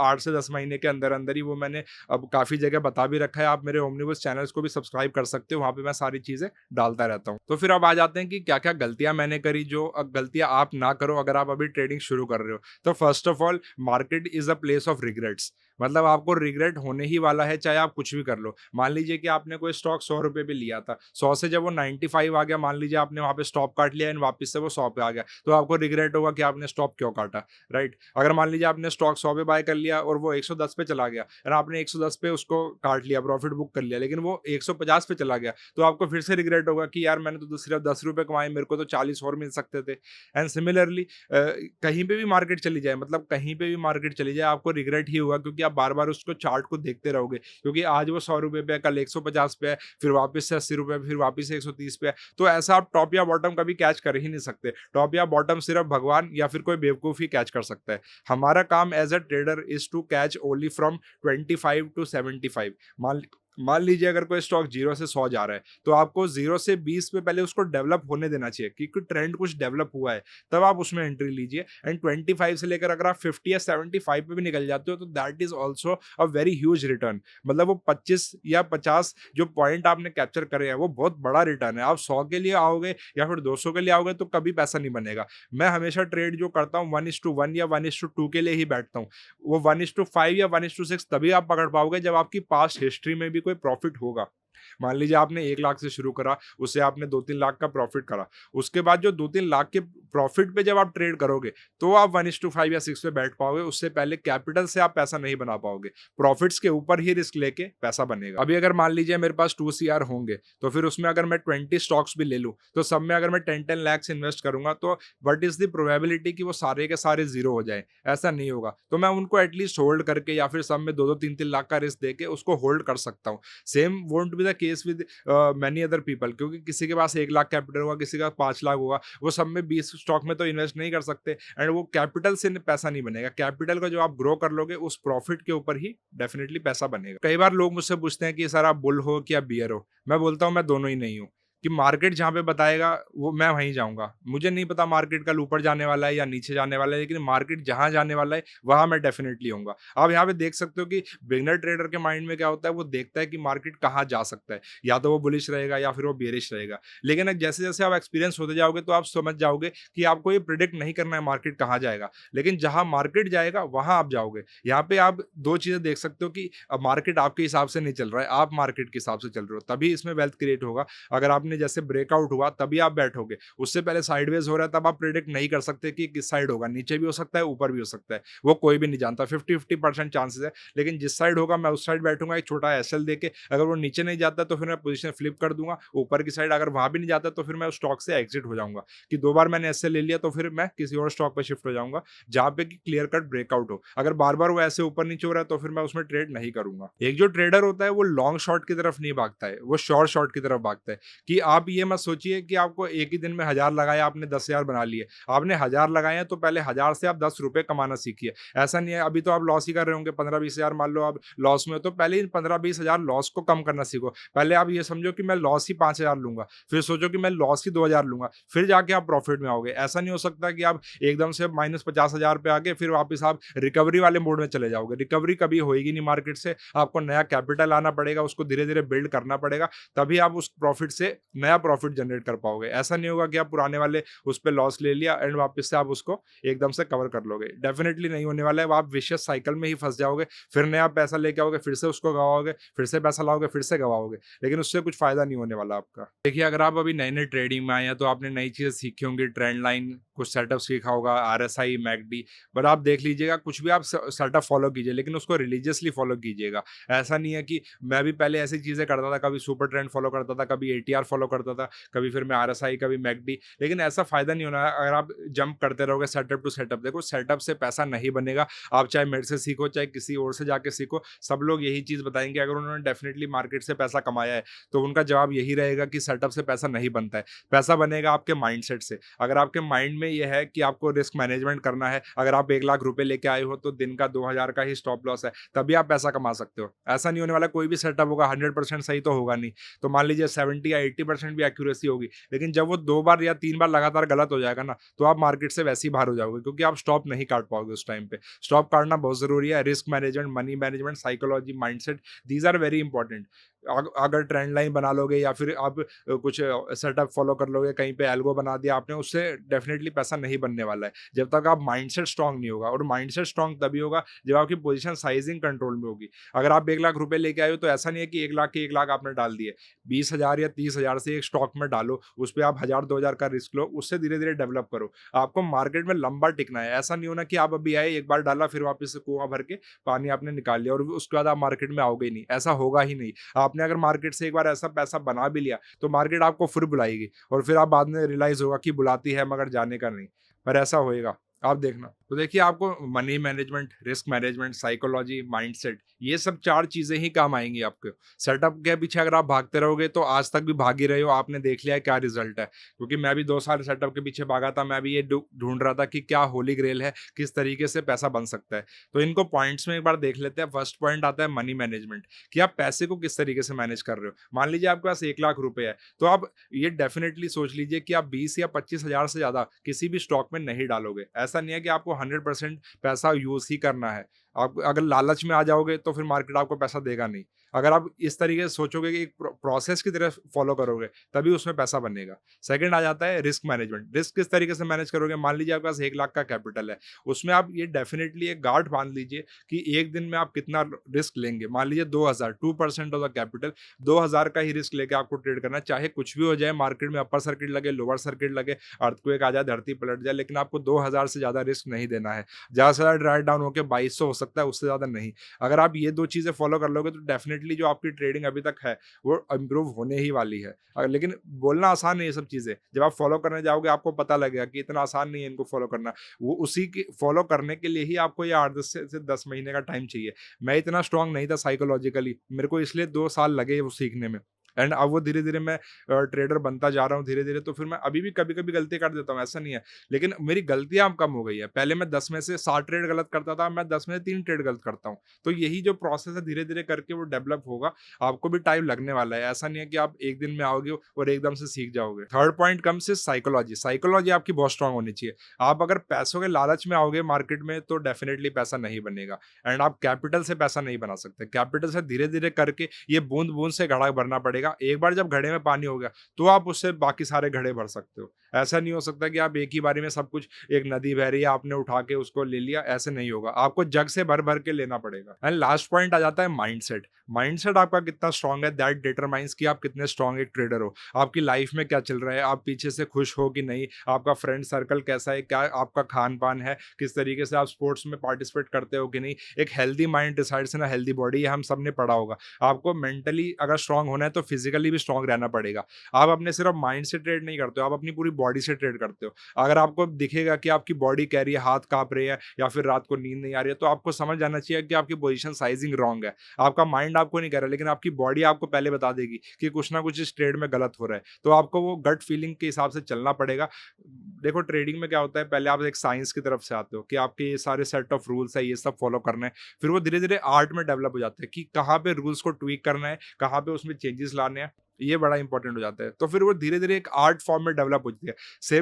8 से 10 महीने के अंदर-अंदर ही। वो मैंने अब काफ़ी जगह बता भी रखा है। आप मेरे ओमनीबुस चैनल्स को भी सब्सक्राइब कर सकते हो, वहाँ पे मैं सारी चीज़ें डालता रहता हूँ। तो फिर अब आ जाते हैं कि क्या-क्या गलतियाँ मैंने करी, जो गलतियाँ आप ना करो अगर आप अभी ट्रेडिंग शुरू कर रहे हो। तो first of all, market is a place of regrets. मतलब आपको रिग्रेट होने ही वाला है, चाहे आप कुछ भी कर लो। मान लीजिए कि आपने कोई स्टॉक ₹100 पे लिया था, 100 से जब वो 95 आ गया, मान लीजिए आपने वहाँ पे स्टॉप काट लिया एंड वापस से वो 100 पे आ गया, तो आपको रिग्रेट होगा कि आपने स्टॉप क्यों काटा, राइट? अगर मान लीजिए आपने स्टॉक 100 पे बाय कर लिया और वो 110 पे चला गया, और आपने 110 पे उसको काट लिया, प्रॉफिट बुक कर लिया, लेकिन वो 150 पे चला गया, तो आपको फिर से रिग्रेट होगा कि यार मैंने तो सिर्फ ₹10 कमाए, मेरे को तो 40 और मिल सकते थे। एंड सिमिलरली कहीं पे भी मार्केट चली जाए, मतलब कहीं पे भी मार्केट चली जाए, आपको रिग्रेट ही होगा, क्योंकि आप बार-बार उसको चार्ट को देखते रहोगे, क्योंकि आज वो ₹100 पे है, कल 150 पे है, फिर वापस से ₹80 पे, फिर वापस से 130 पे है। तो ऐसा आप टॉप या बॉटम कभी कैच कर ही नहीं सकते। टॉप या बॉटम सिर्फ भगवान या फिर कोई बेवकूफ़ ही कैच कर सकता है। हमारा काम as a trader is to catch only from 25 to 75। मान लीजिए अगर कोई स्टॉक 0 से 100 जा रहा है, तो आपको 0 से 20 पे पहले उसको डेवलप होने देना चाहिए, क्योंकि ट्रेंड कुछ डेवलप हुआ है, तब आप उसमें एंट्री लीजिए। एंड 25 से लेकर अगर आप 50 या 75 पे भी निकल जाते हो, तो that is also a very huge return. मतलब वो 25 या 50 जो पॉइंट आपने कैप्चर करे हैं, वो बहुत बड़ा रिटर्न है। आप 100 के लिए आओगे या फिर 200 के लिए आओगे, तो कभी पैसा नहीं बनेगा। मैं हमेशा ट्रेड जो करता हूँ 1:1 या 1:2 के लिए ही बैठता हूँ। वो 1:5 या 1:6 तभी आप पकड़ पाओगे जब आपकी पास्ट हिस्ट्री में भी कोई प्रॉफिट होगा। मान लीजिए आपने 1 लाख से शुरू करा, उससे आपने 2-3 लाख का प्रॉफिट करा। उसके बाद जो 2-3 लाख के प्रॉफिट पे जब आप ट्रेड करोगे, तो आप 1:5 या 6 पे बैठ पाओगे। उससे पहले कैपिटल से आप पैसा नहीं बना पाओगे। प्रॉफिट्स के ऊपर ही रिस्क लेके पैसा बनेगा। अभी अगर मान लीजिए मेरे पास 2 सीआर होंगे, तो फिर उसमें अगर मैं 20 स्टॉक्स भी ले लूँ, तो सब में अगर मैं 10-10 लैक्स इन्वेस्ट करूँगा, तो व्हाट इज़ द प्रोबेबिलिटी कि वो सारे के सारे ज़ीरो हो जाएँ? ऐसा नहीं होगा। तो मैं उनको एटलीस्ट होल्ड करके या फिर सब में 2-2 3-3 लाख का रिस्क देके उसको होल्ड कर सकता हूँ। Same won't be the case with many other people, क्योंकि किसी के पास 1 लाख कैपिटल होगा, किसी का 5 लाख होगा, वो सब में 20 स्टॉक में तो इन्वेस्ट नहीं कर सकते। एंड वो कैपिटल से पैसा नहीं बनेगा। कैपिटल का जो आप ग्रो कर लोगे, उस प्रॉफिट के ऊपर ही डेफिनेटली पैसा बनेगा। कई बार लोग मुझसे पूछते हैं कि सर आप बुल हो कि आप बियर हो? मैं बोलता हूँ मैं दोनों ही नहीं हूँ, कि मार्केट जहाँ पे बताएगा वो मैं वहीं जाऊँगा। मुझे नहीं पता मार्केट कल ऊपर जाने वाला है या नीचे जाने वाला है, लेकिन मार्केट जहाँ जाने वाला है वहाँ मैं डेफिनेटली होऊँगा। आप यहाँ पे देख सकते हो कि बिगिनर ट्रेडर के माइंड में क्या होता है, वो देखता है कि मार्केट कहाँ जा सकता है। या तो वो बुलिश रहेगा या फिर वो बेयरिश रहेगा। लेकिन जैसे-जैसे आप एक्सपीरियंस होते जाओगे, तो आप समझ जाओगे कि आपको ये प्रेडिक्ट नहीं करना है मार्केट कहाँ जाएगा। लेकिन जहाँ मार्केट जाएगा वहाँ आप जाओगे। यहाँ पे आप 2 चीज़ें देख सकते हो कि मार्केट आपके हिसाब से नहीं चल रहा है, आप मार्केट के हिसाब से चल रहे हो। तभी इसमें वेल्थ क्रिएट होगा। अगर आपने जैसे ब्रेकआउट हुआ तभी आप बैठोगे। उससे पहले साइडवेज हो रहा है, तब आप प्रेडिक्ट नहीं कर सकते कि किस साइड होगा। नीचे भी हो सकता है, ऊपर भी हो सकता है। वो कोई भी नहीं जानता। 50-50% चांसेस है। लेकिन जिस साइड होगा मैं उस साइड बैठूँगा, एक छोटा एसएल देके। अगर वो नीचे नहीं जाता तो फिर मैं पोज़ीशन फ्लिप कर दूँगा। ऊपर की साइड अगर वहाँ भी नहीं जाता, तो फिर मैं उस स्टॉक से एग्ज़िट हो जाऊँगा, कि 2 बार मैंने एसएल ले लिया, तो फिर मैं किसी और स्टॉक पे शिफ्ट हो जाऊँगा, जहाँ पे कि क्लियर कट ब्रेकआउट हो। अगर बार-बार वो ऐसे ऊपर-नीचे हो रहा है, तो फिर मैं उसमें ट्रेड नहीं करूँगा। एक जो ट्रेडर होता है, वो लॉन्ग शॉट की तरफ नहीं भागता है, वो शॉर्ट शॉट की तरफ भागता है। कि आप ये मत सोचिए कि आपको एक ही दिन में 1000 लगाया, आपने 10,000 बना लिए। आपने 1000 लगाए हैं, तो पहले 1000 से आप 10 रुपए कमाना सीखिए। ऐसा नहीं है, अभी तो आप लॉस ही कर रहे होंगे, 15-20 हज़ार मान लो आप लॉस में हो, तो पहले इन 15-20 हज़ार लॉस को कम करना सीखो। पहले आप ये समझो कि मैं लॉस ही 5,000 लूँगा, फिर सोचो कि मैं लॉस ही 2,000 लूँगा, फिर जाके आप प्रॉफिट में आओगे। ऐसा नहीं हो सकता कि आप एकदम से -50,000 पे आके फिर वापस आप रिकवरी वाले मोड में चले जाओगे। रिकवरी कभी होएगी नहीं मार्केट से, आपको नया कैपिटल आना पड़ेगा, उसको धीरे-धीरे बिल्ड करना पड़ेगा, तभी आप उस प्रॉफिट से नया प्रॉफिट जनरेट कर पाओगे। ऐसा नहीं होगा कि आप पुराने वाले उस पे लॉस ले लिया एंड वापस से आप उसको एकदम से कवर कर लोगे। डेफिनिटली नहीं होने वाला है, वो आप विशियस साइकिल में ही फँस जाओगे, फिर नया पैसा लेके आओगे, फिर से उसको गँवाओगे, फिर से पैसा लाओगे, फिर से गँवाओगे, लेकिन उससे कुछ फ़ायदा नहीं होने वाला आपका। देखिए, अगर आप अभी नए-नए ट्रेडिंग में आए हैं, तो आपने नई चीज़ें सीखी होंगी, ट्रेंड लाइन, कुछ सेटअप सीखा होगा, आरएसआई, मैकडी, बट आप देख लीजिएगा, कुछ भी आप स सेटअप फ़ॉलो कीजिए, लेकिन उसको रिलीजियसली फ़ॉलो कीजिएगा। ऐसा नहीं है कि मैं भी पहले ऐसी चीज़ें करता था, कभी सुपर ट्रेंड फ़ॉलो करता था, कभी एटीआर फ़ॉलो करता था, कभी फिर मैं आरएसआई, कभी मैकडी, लेकिन ऐसा फ़ायदा नहीं होना है अगर आप जंप करते रहोगे सेटअप टू सेटअप। देखो, सेटअप से पैसा नहीं बनेगा, आप चाहे मेरे से सीखो, चाहे किसी और से जाके सीखो, सब लोग यही चीज़ बताएँगे। अगर उन्होंने डेफ़िनिटली मार्केट से पैसा कमाया है, तो उनका जवाब यही रहेगा कि सेटअप से पैसा नहीं बनता है। पैसा बनेगा आपके माइंडसेट से। अगर आपके माइंड में ये है कि आपको रिस्क मैनेजमेंट करना है, अगर आप 1 लाख रुपए लेके आए हो, तो दिन का 2,000 का ही स्टॉप लॉस है, तभी आप पैसा कमा सकते हो। ऐसा नहीं होने वाला, कोई भी सेटअप होगा 100% सही तो होगा नहीं। तो मान लीजिए 70 या 80% भी एक्यूरेसी होगी, लेकिन जब वो 2 बार या 3 बार लगातार गलत हो जाएगा ना, तो आप मार्केट से वैसे ही बाहर हो जाओगे, क्योंकि आप स्टॉप नहीं काट पाओगे उस टाइम पे। स्टॉप काटना बहुत ज़रूरी है। Risk management, money management, psychology, mindset, these are very important. अगर ट्रेंड लाइन बना लोगे या फिर आप कुछ सेटअप फॉलो कर लोगे, कहीं पे एल्गो बना दिया आपने, उससे डेफिनेटली पैसा नहीं बनने वाला है, जब तक आप माइंडसेट स्ट्रांग नहीं होगा। और माइंडसेट स्ट्रांग तभी होगा जब आपकी पोजीशन साइजिंग कंट्रोल में होगी। अगर आप 1 लाख रुपए लेके आए हो, तो ऐसा नहीं है कि 1 लाख के 1 लाख आपने डाल दिए। 20,000 या 30,000 से एक स्टॉक में डालो, उस पे आप 1000-2000 का रिस्क लो, उससे धीरे-धीरे डेवलप करो। आपको मार्केट में लंबा टिकना है। ऐसा नहीं होना कि आप अभी आए, एक बार डाला, फिर वापस से कुआँ भर के पानी आपने निकाल लिया और उसके बाद आप मार्केट में आओगे ही नहीं। ऐसा होगा ही नहीं। आपने अगर मार्केट से एक बार ऐसा पैसा बना भी लिया, तो मार्केट आपको फिर बुलाएगी और फिर आप बाद में रियलाइज़ होगा कि बुलाती है मगर जाने का नहीं। पर ऐसा होएगा। आप देखना। तो देखिए आपको money management, risk management, psychology, mindset ये सब 4 चीज़ें ही काम आएँगी आपको। सेटअप के पीछे अगर आप भागते रहोगे तो आज तक भी भाग ही रहे हो, आपने देख लिया है क्या रिज़ल्ट है। क्योंकि मैं भी 2 साल सेटअप के पीछे भागा था, मैं भी ये ढूँढ रहा था कि क्या होली ग्रेल है, किस तरीके से पैसा बन सकता है। तो इनको पॉइंट्स में एक बार देख लेते हैं। फर्स्ट पॉइंट आता है मनी मैनेजमेंट, कि आप पैसे को किस तरीके से मैनेज कर रहे हो। मान लीजिए आपके पास 1 लाख रुपए है, तो आप ये डेफ़िनेटली सोच लीजिए कि आप 20 या 25 हज़ार से ज़्यादा किसी भी स्टॉक में नहीं डालोगे। ऐसा नहीं है कि आपको 100% पैसा यूज़ ही करना है। आप अगर लालच में आ जाओगे तो फिर मार्केट आपको पैसा देगा नहीं। अगर आप इस तरीके से सोचोगे कि एक प्रोसेस की तरह फॉलो करोगे, तभी उसमें पैसा बनेगा। सेकंड आ जाता है रिस्क मैनेजमेंट। रिस्क किस तरीके से मैनेज करोगे? मान लीजिए आपके पास 1 लाख का कैपिटल है, उसमें आप ये डेफ़िनेटली एक गार्ड बाँध लीजिए कि एक दिन में आप कितना रिस्क लेंगे। मान लीजिए 2000, 2% ऑफ द कैपिटल, 2000 का ही रिस्क लेके आपको ट्रेड करना है। चाहे कुछ भी हो जाए, मार्केट में अपर सर्किट लगे, लोअर सर्किट लगे, अर्थक्वेक आ जाए, धरती पलट जाए, लेकिन आपको 2000 से ज़्यादा रिस्क नहीं देना है। ज़्यादा से ज़्यादा ड्राइव डाउन होके 2200 हो सकता है, उससे ज़्यादा नहीं। अगर आप ये 2 चीज़ें फ़ॉलो कर लोगे तो डेफ़िनेटली जो आपकी ट्रेडिंग अभी तक है, वो इम्प्रूव होने ही वाली है। लेकिन बोलना आसान है ये सब चीज़ें। जब आप फ़ॉलो करने जाओगे आपको पता लगेगा कि इतना आसान नहीं है इनको फ़ॉलो करना। वो उसी की फ़ॉलो करने के लिए ही आपको ये 8-10 से 10 महीने का टाइम चाहिए। मैं इतना स्ट्रॉन्ग नहीं था साइकोलॉजिकली, मेरे को इसलिए 2 साल लगे वो सीखने में। एंड अब वो धीरे-धीरे मैं ट्रेडर बनता जा रहा हूँ धीरे-धीरे, तो फिर मैं अभी भी कभी-कभी गलती कर देता हूँ, ऐसा नहीं है। लेकिन मेरी गलतियाँ अब कम हो गई है। पहले मैं 10 में से 60 ट्रेड गलत करता था, अब मैं 10 में से 3 ट्रेड गलत करता हूँ। तो यही जो प्रोसेस है धीरे-धीरे करके वो डेवलप होगा। आपको भी टाइम लगने वाला है। ऐसा नहीं है कि आप एक दिन में आओगे और एकदम से सीख जाओगे। Third point comes is psychology. Psychology आपकी बहुत स्ट्रॉन्ग होनी चाहिए। आप अगर पैसों के लालच में आओगे मार्केट में तो डेफिनिटली पैसा नहीं बनेगा। एंड आप कैपिटल से पैसा नहीं बना सकते। कैपिटल से धीरे-धीरे करके ये बूँद-बूँद से घड़ा भरना पड़ेगा। एक बार जब घड़े में पानी हो गया, तो आप उससे बाकी सारे घड़े भर सकते हो। ऐसा नहीं हो सकता कि आप एक ही बारी में सब कुछ, एक नदी बह रही है, आपने उठा के उसको ले लिया, ऐसे नहीं होगा। आपको जग से भर-भर के लेना पड़ेगा। एंड लास्ट पॉइंट आ जाता है माइंडसेट। माइंडसेट आपका कितना स्ट्रॉन्ग है, दैट डिटरमाइन्स कि आप कितने स्ट्रॉन्ग एक ट्रेडर हो। आपकी लाइफ में क्या चल रहा है, आप पीछे से खुश हो कि नहीं, आपका फ्रेंड सर्कल कैसा है, क्या आपका खान-पान है, किस तरीके से आप स्पोर्ट्स में पार्टिसिपेट करते हो कि नहीं। एक healthy mind decides in a healthy body, ये हम सब ने पढ़ा होगा। आपको मेंटली अगर स्ट्रॉन्ग होना है तो फिजिकली भी स्ट्रॉन्ग रहना पड़ेगा। आप अपने सिर्फ माइंड से ट्रेड नहीं करते हो, आप अपनी पूरी बॉडी से ट्रेड करते हो। अगर आपको दिखेगा कि आपकी बॉडी कह रही है, हाथ काँप रही है या फिर रात को नींद नहीं आ रही है, तो आपको समझ जाना चाहिए कि आपकी पोजीशन साइजिंग रॉन्ग है। आपका माइंड आपको नहीं कह रहा, लेकिन आपकी बॉडी आपको पहले बता देगी कि कुछ ना कुछ इस ट्रेड में गलत हो रहा है। तो आपको वो गट फीलिंग के हिसाब से चलना पड़ेगा। देखो ट्रेडिंग में क्या होता है, पहले आप एक साइंस की तरफ से आते हो कि आपके ये सारे सेट ऑफ रूल्स है, ये सब फॉलो करना है। फिर वो धीरे-धीरे आर्ट में डेवलप हो जाता है कि कहाँ पे रूल्स को ट्वीक करना है, कहाँ पे उसमें चेंजेस लाने हैं। ये बड़ा इंपॉर्टेंट हो जाता है। तो फिर वो धीरे-धीरे एक आर्ट फॉर्म में डेवलप होती है।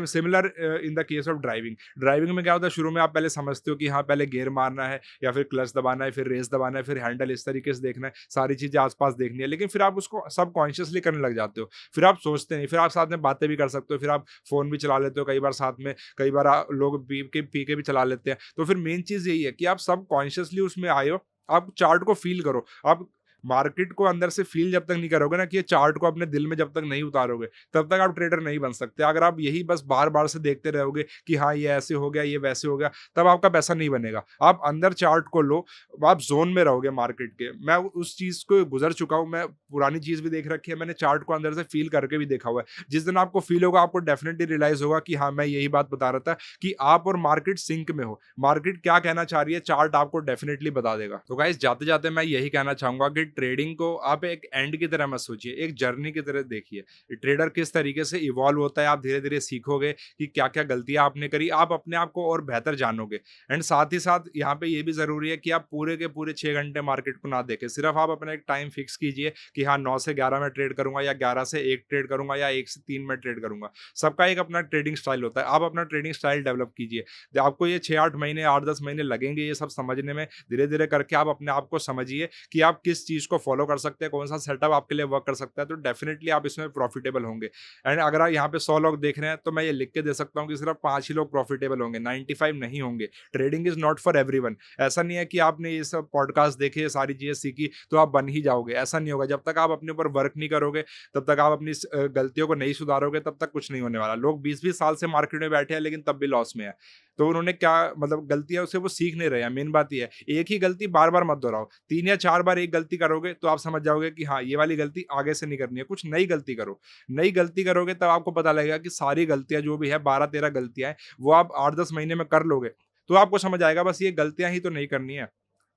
Similar in the case of driving. Driving में क्या होता है, शुरू में आप पहले समझते हो कि हाँ, पहले गियर मारना है या फिर क्लच दबाना है, फिर रेस दबाना है, फिर हैंडल इस तरीके से देखना है, सारी चीज़ें आस-पास देखनी है। लेकिन फिर आप उसको सबकॉन्शियसली करने लग जाते हो। फिर आप सोचते नहीं, फिर आप साथ में बातें भी कर सकते हो, फिर आप फ़ोन भी चला लेते हो कई बार साथ में, कई बार लोग पी के भी चला लेते हैं। तो फिर मेन चीज़ यही है कि आप सबकॉन्शियसली उसमें आए हो, आप चार्ट को फ़ील करो। आप मार्केट को अंदर से फ़ील जब तक नहीं करोगे ना, कि ये चार्ट को अपने दिल में जब तक नहीं उतारोगे, तब तक आप ट्रेडर नहीं बन सकते। अगर आप यही बस बार-बार से देखते रहोगे कि हाँ, ये ऐसे हो गया, ये वैसे हो गया, तब आपका पैसा नहीं बनेगा। आप अंदर चार्ट को लो, आप ज़ोन में रहोगे मार्केट के। मैं उस चीज़ को गुज़र चुका हूँ, मैं पुरानी चीज़ भी देख रखी है, मैंने चार्ट को अंदर से फ़ील करके भी देखा हुआ है। जिस दिन आपको फ़ील होगा, आपको डेफ़िनिटली रियलाइज़ होगा कि हाँ, मैं यही बात बता रहा था कि आप और मार्केट सिंक में हो। मार्केट क्या कहना चाह रही है, चार्ट आपको डेफ़िनिटली बता देगा। तो गाइज़ जाते-जाते मैं यही कहना चाहूँगा कि ट्रेडिंग को आप एक एंड की तरह मत सोचिए, एक जर्नी की तरह देखिए। ट्रेडर किस तरीके से इवॉल्व होता है, आप धीरे-धीरे सीखोगे कि क्या-क्या गलतियाँ आपने करी, आप अपने आप को और बेहतर जानोगे। एंड साथ ही साथ यहाँ पे ये भी ज़रूरी है कि आप पूरे के पूरे 6 घंटे मार्केट को ना देखें। सिर्फ़ आप अपना एक टाइम फिक्स कीजिए कि हाँ, 9 से 11 मैं ट्रेड करूँगा या 11 से 1 ट्रेड करूँगा या 1 से 3 मैं ट्रेड करूँगा। सबका एक अपना ट्रेडिंग स्टाइल होता है। आप अपना ट्रेडिंग स्टाइल डेवलप कीजिए। आपको ये 6-8 महीने, 8-10 महीने लगेंगे ये सब समझने में। धीरे-धीरे करके आप अपने आप को समझिए कि आप किस चीज़ को फ़ॉलो कर सकते हैं, कौन-सा सेटअप आपके लिए वर्क कर सकता है, तो डेफ़िनिटली आप इसमें प्रॉफ़िटेबल होंगे। एंड अगर आप यहाँ पे 100 लोग देख रहे हैं, तो मैं ये लिख के दे सकता हूँ कि सिर्फ़ 5 ही लोग प्रॉफ़िटेबल होंगे, 95 नहीं होंगे। Trading is not for everyone. ऐसा नहीं है कि आपने ये सब पॉडकास्ट देखे, ये सारी चीज़ें सीखी, तो आप बन ही जाओगे, ऐसा नहीं होगा। जब तक आप अपने ऊपर वर्क नहीं करोगे, तब तक आप अपनी गलतियों को नहीं सुधारोगे, तब तक कुछ नहीं होने वाला। लोग 20-20 साल से मार्केट में बैठे हैं, लेकिन तब भी लॉस में है। तो उन्होंने क्या मतलब गलतियाँ उससे वो सीख नहीं रहे हैं, मेन बात ये है। एक ही गलती बार-बार मत दोहराओ, 3 या 4 बार एक गलती करोगे तो आप समझ जाओगे कि हाँ, ये वाली गलती आगे से नहीं करनी है, कुछ नई गलती करो। नई गलती करोगे तब आपको पता लगेगा कि सारी गलतियाँ जो भी है 12-13 गलतियाँ हैं, वो आप 8-10 महीने में कर लोगे, तो आपको समझ आएगा बस ये गलतियाँ ही तो नहीं करनी है।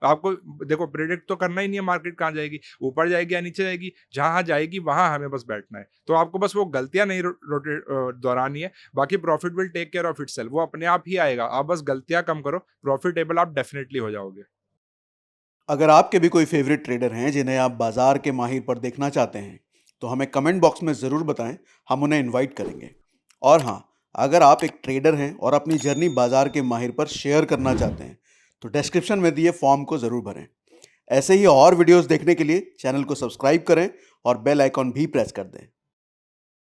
आपको देखो प्रेडिक्ट तो करना ही नहीं है मार्केट कहाँ जाएगी, ऊपर जाएगी या नीचे जाएगी, जहाँ जाएगी वहाँ हमें बस बैठना है। तो आपको बस वो गलतियाँ नहीं दोहरानी है, बाकी profit will take care of itself, वो अपने आप ही आएगा। आप बस गलतियाँ कम करो, प्रॉफिटेबल आप डेफिनिटली हो जाओगे। अगर आपके भी कोई फेवरेट ट्रेडर हैं जिन्हें आप बाजार के माहिर पर देखना चाहते हैं तो हमें कमेंट बॉक्स में ज़रूर बताएं, हम उन्हें इनवाइट करेंगे। और हाँ, अगर आप एक ट्रेडर हैं और अपनी जर्नी बाजार के माहिर पर शेयर करना चाहते हैं तो डिस्क्रिप्शन में दिए फॉर्म को ज़रूर भरें। ऐसे ही और वीडियोस देखने के लिए चैनल को सब्सक्राइब करें और बेल आइकॉन भी प्रेस कर दें।